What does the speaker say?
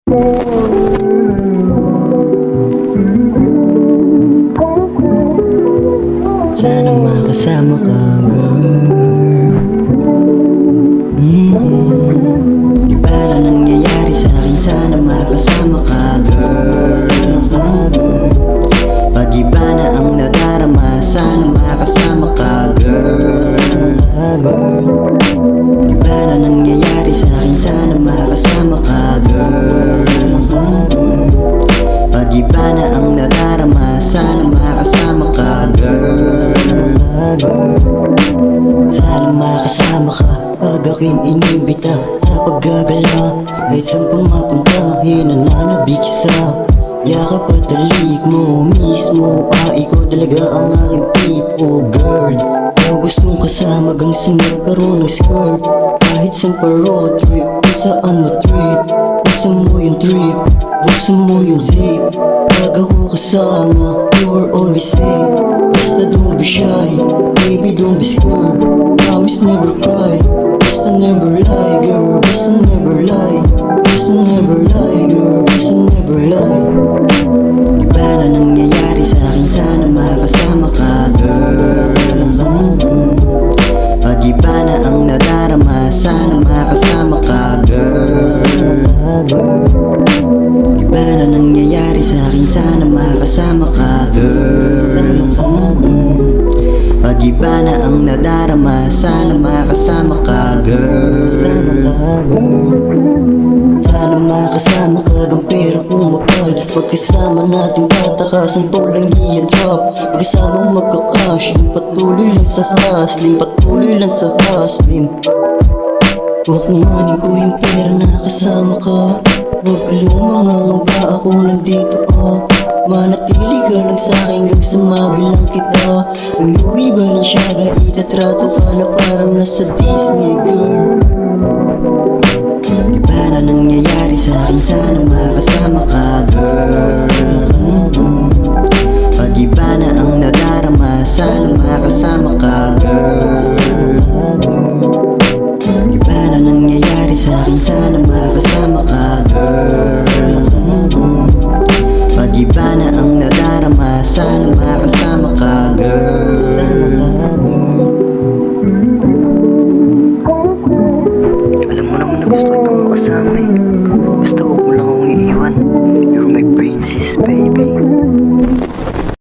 Sana makasama ka, girl. Iba na nangyayari sa akin, sana makasama ka, girl. Sama ka, girl. Pag iba na ang nadarama, sana makasama ka, girl. Sama ka, girl. Iba na nangyayari sa akin, sana makasama ka, girl. Sama ka, girl. Pag iba na ang nadarama, sana makasama ka, girl. Sama ka, girl. Sana makasama ka pag aking inimbita sa paggagala. Kahit saan pa mapunta, hinananabik sa yakap at talik mo mismo. Ikaw talaga ang aking tipo, girl. Ikaw gustong kasama hanggang sa magkaroon ng skirt. Kahit saan pa road trip, kung saan mo trip. Buksan mo yung trip, buksan mo yung zip. Pag ako kasama, you are always safe. Basta don't be shy, baby don't be scared. Promise never cry, basta never lie, girl. Basta never lie, basta never lie, girl. Basta never lie. Iba na nangyayari sa akin, sana makasama ka, girl. Sama ka, girl. Pag iba na ang nadarama, sana makasama ka, girl. Sama ka, girl. Iba na nangyayari sa akin, sana makasama ka, girl. Sama ka, girl. Pag iba na ang nadarama, sana makasama ka, girl. Sama ka, girl. Sana makasama ka hanggang pera pumapal. Pagkasama natin tatakasan tulang iyan drop. Pagkasamang magkakash, patuloy lang sa hustling, patuloy lang sa hustling. Kukuhanin ko yung pera na kasama ka. Huwag kayong mga ngamba, ako nandito manatili ka lang sa'kin hanggang sa mabilang kita. Nagluwi ba ng siyaga, itatrato ka na parang nasa Disney, girl.